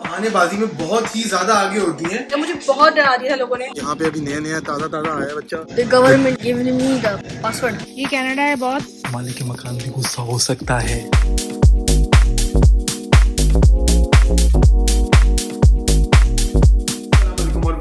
बहानेबाजी में बहुत ही ज्यादा आगे होती हैं। तो मुझे बहुत डरा दिया था लोगों ने। यहाँ पे अभी नया ताजा आया बच्चा। The government giving me the password। ये कनाडा है बहुत। मालिक के मकान भी गुस्सा हो सकता है।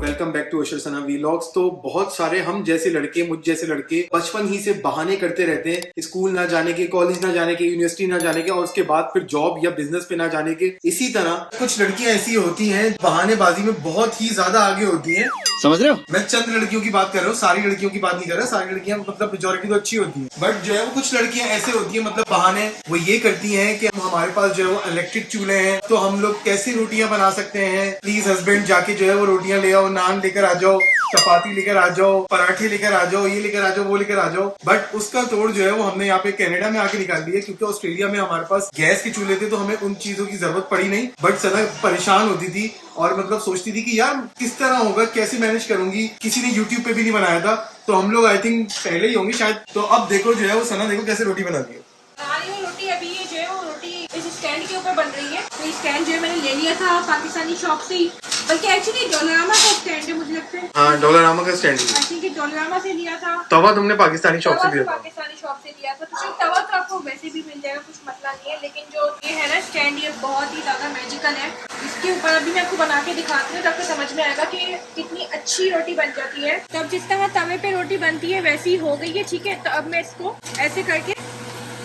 Welcome back to Ashar Sana vlogs. तो बहुत सारे हम जैसे लड़के, मुझ जैसे लड़के बचपन ही से बहाने करते रहते हैं, स्कूल ना जाने के, कॉलेज ना जाने के, यूनिवर्सिटी ना जाने के और उसके बाद फिर जॉब या बिजनेस पे ना जाने के। इसी तरह कुछ लड़कियां ऐसी होती हैं बहानेबाजी में बहुत ही ज्यादा आगे होती हैं। समझ रहे हो? मैं चंद लड़कियों की बात कर रहा हूँ, सारी लड़कियों की बात नहीं कर रहा। सारी लड़कियां मतलब मेजोरिटी तो अच्छी होती है, बट जो है वो कुछ लड़कियां ऐसे होती है, मतलब बहाने वो ये करती हैं कि हमारे पास जो है वो इलेक्ट्रिक चूल्हे हैं तो हम लोग कैसे रोटियां बना सकते हैं। प्लीज हस्बैंड जाके जो है वो रोटियां ले आओ, नान लेकर आ जाओ, चपाती लेकर आ जाओ, पराठे लेकर आ जाओ, ये लेकर आ जाओ, वो लेकर आ जाओ। बट उसका तोड़ जो है वो हमने यहाँ पे कनाडा में आके निकाल दिया, क्योंकि ऑस्ट्रेलिया में हमारे पास गैस के चूल्हे थे तो हमें उन चीजों की जरूरत पड़ी नहीं। बट सदा परेशान होती थी और मतलब सोचती थी कि यार किस तरह होगा, कैसे मैनेज करूंगी। किसी ने यूट्यूब पे भी नहीं बनाया था, तो हम लोग आई थिंक पहले ही होंगे शायद। तो अब देखो जो है वो सना देखो कैसे रोटी बनाती है। रोटी अभी ये जो है वो रोटी इस स्टैंड के ऊपर बन रही है। तो ये स्टैंड जो है मैंने ले लिया था पाकिस्तानी शॉप से ही, बल्कि एक्चुअली डॉलरामा का स्टैंड है मुझे लगता है। हाँ, डॉलरामा का स्टैंड आई थिंक डॉलरामा से लिया था। तवा तुमने पाकिस्तानी शॉप से लिया था? पाकिस्तानी शॉप से लिया था। तो तवा तो आपको वैसे भी मिल जाएगा, कुछ मसला नहीं है। लेकिन जो ये है ना स्टैंड, ये बहुत ही ज्यादा मैजिकल है। इसके ऊपर अभी मैं आपको बना के दिखाती हूँ, ताकि समझ में आएगा कि कितनी अच्छी रोटी बन जाती है। तो अब जिस तरह तवे पे रोटी बनती है वैसी हो गई है, ठीक है। तो अब मैं इसको ऐसे करके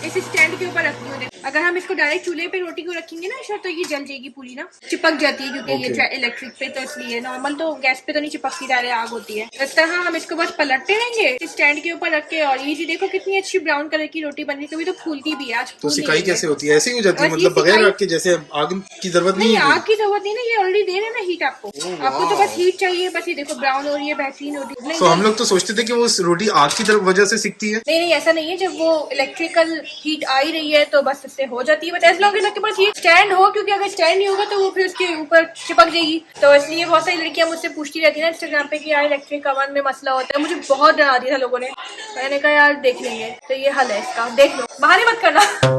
इस स्टैंड के ऊपर रखती हूँ। अगर हम इसको डायरेक्ट चूल्हे पे रोटी को रखेंगे ना सर, तो ये जल जाएगी पूरी ना, चिपक जाती है, क्योंकि ये इलेक्ट्रिक पे तो इसलिए। नॉर्मल तो गैस पे तो नहीं चिपकती, डायरेक्ट आग होती है। इस तरह हम इसको बस पलटते रहेंगे स्टैंड के ऊपर रख के। और ये जी देखो कितनी अच्छी ब्राउन कलर की रोटी बन रही है। कभी तो फूलती भी है। आज तो सिकाई कैसे होती है? ऐसे ही हो जाती है, मतलब बगैर आग के? जैसे आग की जरूरत नहीं है? आग की जरूरत नहीं ना, ये ऑलरेडी दे रहे ना हीट आपको। आपको तो बस हीट चाहिए, बस ये देखो ब्राउन हो रही है, बेहतरीन हो रही है। तो हम लोग तो सोचते थे कि वो रोटी आग की वजह से सिकती है। नहीं, ऐसा नहीं है। जब वो इलेक्ट्रिकल हीट आ ही रही है तो बस इससे हो जाती है। बट एज लॉन्ग एज आपके पास ये स्टैंड हो, क्योंकि अगर स्टैंड नहीं होगा तो वो फिर उसके ऊपर चिपक जाएगी। तो इसलिए बहुत सारी लड़कियां मुझसे पूछती रहती है ना इंस्टाग्राम पे कि यार इलेक्ट्रिक अवन में मसला होता है। मुझे बहुत डरा दिया था लोगों ने। मैंने कहा यार देख लेंगे, तो ये हल है इसका, देख लो, बहाने मत करना।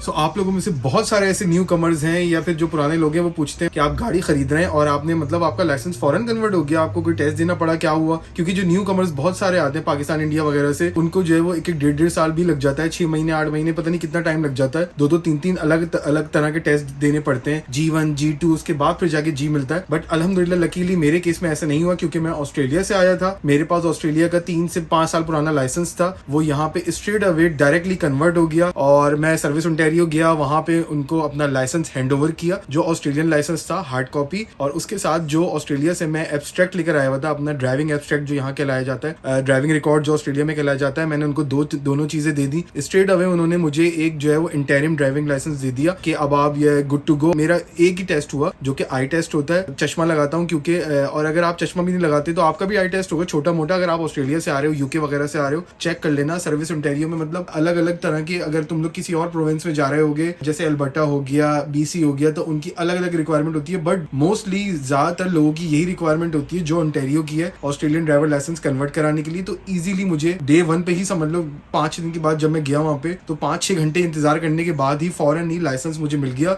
So, आप लोगों में से बहुत सारे ऐसे न्यू कमर्स हैं या फिर जो पुराने लोग हैं, वो पूछते हैं कि आप गाड़ी खरीद रहे हैं और आपने मतलब आपका लाइसेंस फॉरेन कन्वर्ट हो गया, आपको कोई टेस्ट देना पड़ा, क्या हुआ? क्योंकि जो न्यू कमर्स बहुत सारे आते हैं पाकिस्तान, इंडिया वगैरह से, उनको जो है वो एक डेढ़ साल भी लग जाता है, 6 महीने 8 महीने, पता नहीं कितना टाइम लग जाता है। 2 3 अलग तरह के टेस्ट देने पड़ते हैं, G1 G2, उसके बाद फिर जाके G मिलता है। बट अल्हम्दुलिल्लाह लकीली मेरे केस में ऐसा नहीं हुआ, क्योंकि मैं ऑस्ट्रेलिया से आया था। मेरे पास ऑस्ट्रेलिया का 3 से 5 साल पुराना लाइसेंस था, वो यहाँ पे स्ट्रेट अवे डायरेक्टली कन्वर्ट हो गया और मैं सर्विस ओंटारियो गया, वहां पे उनको अपना लाइसेंस हैंडओवर किया, जो ऑस्ट्रेलियन लाइसेंस था, हार्ड कॉपी, और उसके साथ जो ऑस्ट्रेलिया से मैं एब्स्ट्रैक्ट लेकर आया हुआ था, अपना ड्राइविंग एब्स्ट्रैक्ट जो यहाँ कहलाया जाता है, ड्राइविंग रिकॉर्ड जो ऑस्ट्रेलिया में कहलाया जाता है, मैंने उनको दोनों चीजें दे दी। स्ट्रेट अवे उन्होंने मुझे एक जो है वो इंटरिम ड्राइविंग लाइसेंस दे दिया कि अब आप ये गुड टू गो। मेरा एक ही टेस्ट हुआ, जो कि आई टेस्ट होता है। चश्मा लगाता हूँ क्योंकि, और अगर आप चश्मा भी नहीं लगाते तो आपका भी आई टेस्ट होगा, छोटा मोटा। अगर आप ऑस्ट्रेलिया से आ रहे हो, यूके वगैरह से आ रहे हो, चेक कर लेना। सर्विस ओंटारियो में मतलब अलग अलग तरह की, अगर तुम लोग किसी और प्रोविंस में जा रहे होगे, जैसे अल्बर्टा हो गया, BC हो गया, तो उनकी अलग अलग रिक्वायरमेंट होती है। बट मोस्टली ज्यादातर लोगों की यही रिक्वायरमेंट होती है जो ओंटारियो की है, ऑस्ट्रेलियन ड्राइवर लाइसेंस कन्वर्ट कराने के लिए। तो इजीली मुझे डे 1 पे ही, समझ लो 5 दिन के बाद जब मैं गया वहां पे, तो 5-6 घंटे इंतजार करने के बाद ही फौरन ही लाइसेंस मुझे मिल गया।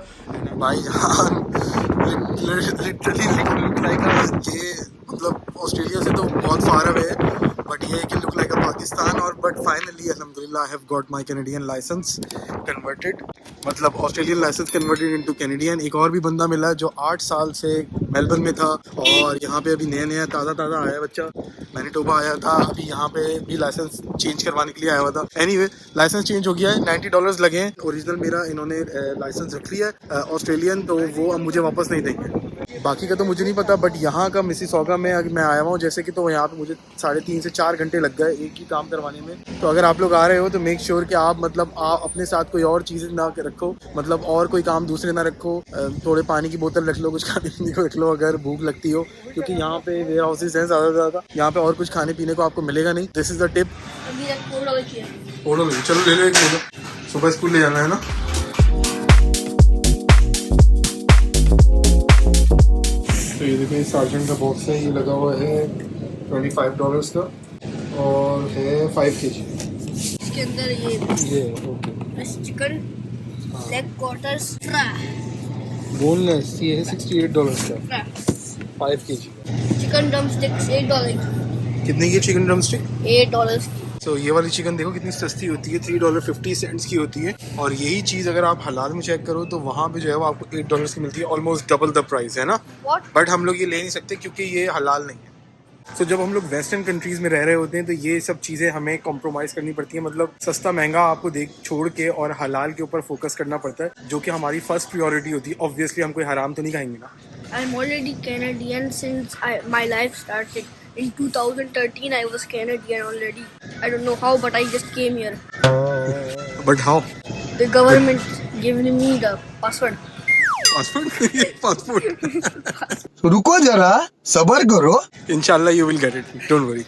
भाई ये मतलब ऑस्ट्रेलिया से तो बहुत फार अवे है, बट ये है कि लुक लाइक अ पाकिस्तान। और बट फाइनली अल्हम्दुलिल्लाह I have got my Canadian licence converted, मतलब Australian licence converted into Canadian. एक और भी बंदा मिला जो 8 साल से मेलबर्न में था और यहाँ पे अभी नया ताज़ा आया बच्चा, मैनिटोबा आया था, अभी यहाँ पे भी लाइसेंस चेंज करवाने के लिए आया हुआ था। एनीवे लाइसेंस चेंज हो गया है, $90 लगे हैं। ओरिजिनल मेरा इन्होंने लाइसेंस रख लिया है ऑस्ट्रेलियन, तो वो अब मुझे वापस नहीं देंगे। बाकी का तो मुझे नहीं पता, बट यहाँ का मिसिसॉगा में मैं आया हुआ हूँ जैसे कि, तो यहाँ पे मुझे 3.5 से 4 घंटे लग गए एक ही काम करवाने में। तो अगर आप लोग आ रहे हो तो मेक श्योर कि आप मतलब आप अपने साथ कोई और चीज़ें ना रखो, मतलब और कोई काम दूसरे ना रखो। थोड़े पानी की बोतल रख लो, कुछ खाने पीने को रख लो अगर भूख लगती हो, क्योंकि यहाँ पे वेयर हाउसेज हैं ज़्यादा, यहाँ पे और कुछ खाने पीने को आपको मिलेगा नहीं। This is the tip. चलो ले लो एक, सुबह स्कूल ले जाना है ना। तो ये देखिए सार्जेंट का बॉक्स है, ये लगा हुआ है $25 का और है 5 kg। इसके अंदर ये okay chicken leg quarters fry, boneless ये है $68 का 5 kg। चिकन ड्रम स्टिक्स $8 कितने की चिकन ड्रम स्टिक? $8 की। तो ये वाली चिकन देखो कितनी सस्ती होती है, $3.50 की होती है। और यही चीज़ अगर आप हलाल में चेक करो तो वहाँ पे जो है वो आपको $8 की मिलती है, ऑलमोस्ट डबल द प्राइस है ना। What? बट हम लोग ये ले नहीं सकते क्योंकि ये हलाल नहीं है। तो जब हम लोग वेस्टर्न कंट्रीज़ में रह रहे होते हैं तो ये सब चीज़ें हमें कॉम्प्रोमाइज़ करनी पड़ती है, मतलब सस्ता महंगा आपको देख छोड़ के और हलाल के ऊपर फोकस करना पड़ता है, जो कि हमारी फर्स्ट प्रायोरिटी होती है। ऑब्वियसली हम कोई हराम तो नहीं खाएंगे ना। I'm already Canadian since my life started. In 2013, I was Canadian already. I don't know how, but I just came here. But how? The government giving me the password. Passport रुको जरा, सबर करो। इंशाल्लाह you will get it, don't worry.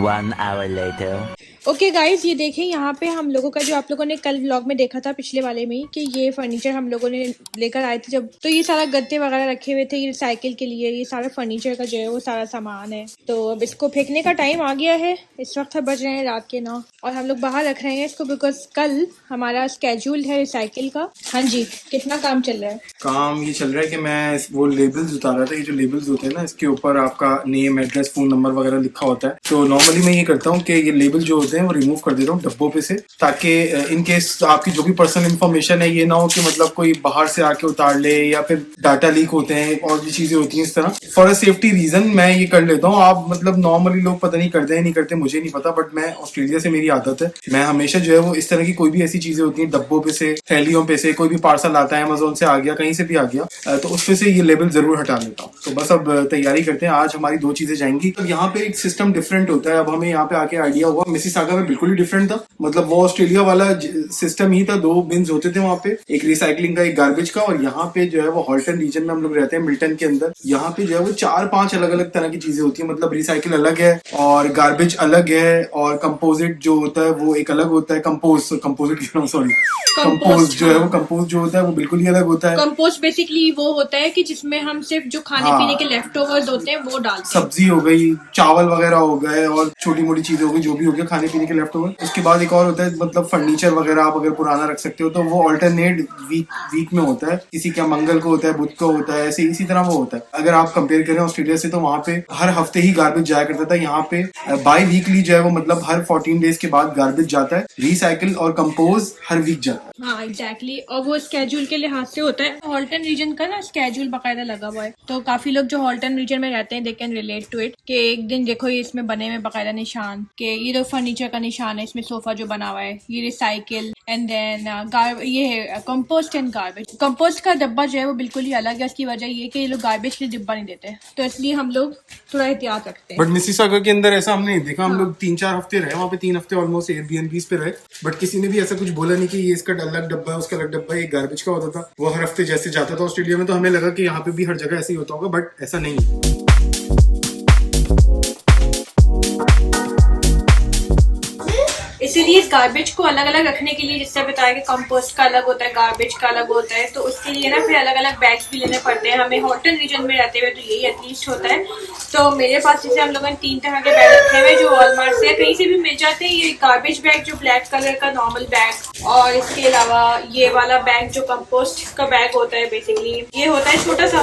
1 hour later. Okay guys, ये देखें यहाँ पे हम लोगों का जो आप लोगों ने कल व्लॉग में देखा था पिछले वाले में ही, कि ये फर्नीचर हम लोगों ने लेकर आए थे जब, तो ये सारा गद्दे वगैरह रखे हुए थे ये साइकिल के लिए। ये सारा फर्नीचर का जो है वो सारा सामान है। तो अब इसको फेंकने का टाइम आ गया है। इस वक्त बज रहे हैं रात के 9 और हम लोग बाहर रख रहे हैं इसको बिकॉज कल हमारा स्केड्यूल है रिसाइकिल का। हाँ जी, कितना काम चल रहा है? काम ये चल रहा है कि मैं वो लेबल्स उतार रहा था। ये जो लेबल्स होते हैं ना, इसके ऊपर आपका नेम, एड्रेस, फोन नंबर वगैरह लिखा होता है। तो नॉर्मली मैं ये करता हूँ कि ये लेबल जो होते हैं वो रिमूव कर देता हूँ डब्बों पे से, ताकि इन केस आपकी जो भी पर्सनल इन्फॉर्मेशन है ये ना हो कि मतलब कोई बाहर से आके उतार ले या फिर डाटा लीक होते हैं और भी चीजें होती हैं इस तरह। फॉर अ सेफ्टी रीजन मैं ये कर लेता हूँ। आप मतलब नॉर्मली लोग पता नहीं करते हैं नहीं करते, मुझे नहीं पता, बट मैं ऑस्ट्रेलिया से मेरी आदत है। मैं हमेशा जो है वो इस तरह की कोई भी ऐसी चीजें होती हैं डब्बों पे से, थैलियों पे से, कोई भी पार्सल आता है अमेजोन से आ गया, कहीं से भी आ गया, तो उसपे से ये लेबल जरूर हटा लेता हूँ। तो बस अब तैयारी करते हैं, आज हमारी 2 चीजें जाएंगी। तो यहाँ पे एक सिस्टम डिफरेंट होता है। अब हमें यहाँ पे आके आइडिया हुआ, मिसिसागा में बिल्कुल ही डिफरेंट था। मतलब वो ऑस्ट्रेलिया वाला सिस्टम ही था। 2 बिन्स होते थे वहाँ पे, एक रिसाइकलिंग का एक गार्बेज का। और यहाँ पे जो है वो हॉल्टन रीजन में हम लोग रहते हैं, मिल्टन के अंदर। यहाँ पे जो है वो 4-5 अलग अलग तरह की चीजें होती है। मतलब रिसाइकिल अलग है और गार्बेज अलग है और कंपोजिट जो होता है वो एक अलग होता है। कंपोजिट सॉरी कंपोस्ट जो है वो कंपोस्ट जो होता है वो बिल्कुल ही अलग होता है। कंपोस्ट बेसिकली वो होता है कि जिसमें हम सिर्फ जो खाने पीने के लेफ्ट ओवर्स होते हैं वो डालते हैं। सब्जी हो गई, चावल वगैरह हो गए और छोटी मोटी चीजें हो गई, जो भी हो गया खाने पीने के लेफ्ट ओवर। उसके बाद एक और होता है मतलब फर्नीचर वगैरह आप अगर पुराना रख सकते हो तो वो ऑल्टरनेट वीक में होता है। किसी का मंगल को होता है, बुध को होता है, ऐसे इसी तरह वो होता है। अगर आप कंपेयर करें ऑस्ट्रेलिया से तो वहाँ पे हर हफ्ते ही गार्बेज जाया करता था। यहाँ पे बाई वीकली जो है वो मतलब हर 14 डेज के बाद गार्बेज जाता है। रिसाइकिल और कंपोज हर वीक जाता है। हाँ एग्जैक्टली, और वो स्केड्यूल के लिहाज से होता है। हॉल्टन रीजन का ना स्केड्यूल बाकायदा लगा हुआ है, तो काफी लोग जो हॉल्टन रीजन में रहते हैं they can relate to it. कि एक दिन देखो ये इसमें बने हुए बाकायदा निशान कि ये तो फर्नीचर का निशान है, इसमें सोफा जो बना हुआ है ये रिसाइकिल, एंड देन ये है कंपोस्ट एंड गार्बेज। कंपोस्ट का डब्बा जो है वो बिल्कुल ही अलग है। उसकी वजह ये कि ये लोग गार्बेज के डिब्बा नहीं देते, तो इसलिए हम लोग थोड़ा एहतियात रखते हैं। बट मिसिसागा के अंदर ऐसा हमने नहीं देखा। हम लोग 3-4 हफ्ते रहे वहाँ पे, 3 हफ्ते ऑलमोस्ट एयरबीएनबी पे रहे, बट किसी ने भी ऐसा कुछ बोला नहीं कि ये इसका अलग डब्बा है उसका अलग डब्बा है। ये गार्बेज का होता था, वो हर हफ्ते जैसे जाता था ऑस्ट्रेलिया में, तो हमें लगा कि यहाँ पे भी हर जगह ऐसे ही होता होगा, बट ऐसा नहीं है। इसीलिए इस गार्बेज को अलग अलग रखने के लिए, जिससे बताया कि कंपोस्ट का अलग होता है, गार्बेज का अलग होता है, तो उसके लिए ना फिर अलग अलग बैग्स भी लेने पड़ते हैं हमें। हॉल्टन रीजन में रहते हुए तो यही एटलीस्ट होता है। तो मेरे पास जैसे हम लोगों ने 3 तरह के बैग रखे हुए जो वॉलमार्ट से कहीं से भी मिल जाते हैं। ये गार्बेज बैग जो ब्लैक कलर का नॉर्मल बैग, और इसके अलावा ये वाला बैग जो कंपोस्ट का बैग होता है। बेसिकली ये होता है छोटा सा,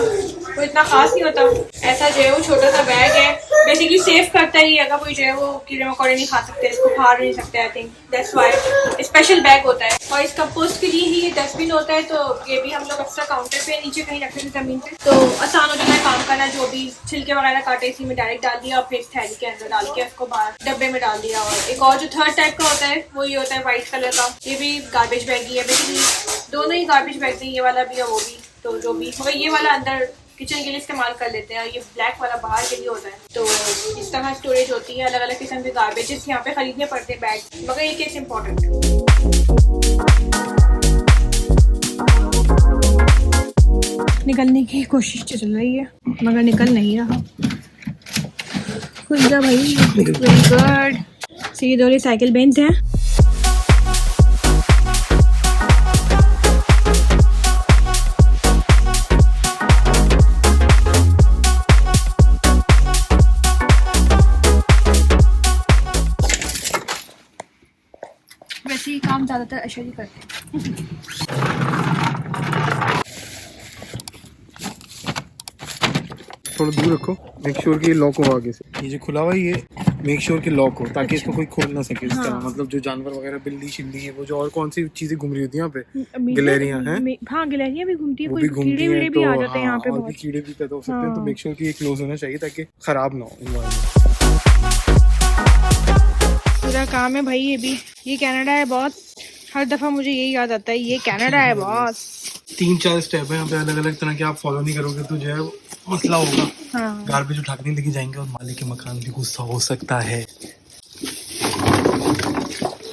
वो इतना खास नहीं होता। ऐसा जो है वो छोटा सा बैग है, बेसिकली सेफ करता है। अगर कोई जो है वो कीड़े मकोड़े नहीं खा सकते, इसको फाड़ नहीं सकते, I think that's why special bag होता है। और इस कंपोस्ट के लिए ही ये डस्टबिन होता है, तो ये भी हम लोग अक्सर काउंटर पे नीचे कहीं रखते थे जमीन पे, तो आसान हो जाता है काम करना। जो भी छिलके वगैरह काटे इसी में डायरेक्ट डाल दिया और फिर थैली के अंदर डाल के उसको बाहर डब्बे में डाल दिया। और एक और जो थर्ड टाइप का होता है वो ये होता है व्हाइट कलर का, ये भी गार्बेज बैग ही है। बेसिकली दोनों ही गार्बेज बैग है, ये वाला भी और वो भी। तो जो भी मगर ये वाला अंदर किचन के लिए इस्तेमाल कर लेते हैं, ये ब्लैक वाला बाहर के लिए होता है। तो इस तरह स्टोरेज होती है। अलग अलग किस्म के गार्बेजेस यहाँ पे खरीदने पड़ते हैं बैग, मगर ये केस इम्पोर्टेंट है। निकलने की कोशिश चल रही है मगर निकल नहीं रहा। खुल जा भाई, वेरी गुड। तो ये 2 रिसाइकिल बिन्स हैं। वैसे ही काम ज़्यादातर अशर ही करते हैं। थोड़ा दूर रखो, मेक श्योर कि ये लॉक हो आगे से। ये जो खुला हुआ है ये मेक श्योर कि लॉक हो, ताकि इसको कोई खोल ना सके इस तरह। मतलब जो जानवर वगैरह, बिल्ली शिल्ली है, वो जो और कौन सी चीजें घूम रही होती है यहाँ पे, गिलहरियां हैं। हाँ गिलहरियां भी घूमती है, वो कोई भी घूमती कीड़े हैं, वीड़े भी तो आ जाते हैं यहाँ पे और भी बहुत। कीड़े भी पैदा हो सकते हैं, तो हाँ। मेक श्योर कि ये क्लोज होना चाहिए ताकि खराब ना हो इन्वायरमेंट। पूरा काम है भाई ये कनाडा है बॉस। हर दफा मुझे यही याद आता है, ये कनाडा है बॉस। 3-4 स्टेप है यहाँ पे अलग अलग तरह के, आप फॉलो नहीं करोगे तो जो है मसला होगा। हाँ गार्बेज उठाकर नहीं लेके जाएंगे और मालिक के मकान भी गुस्सा हो सकता है।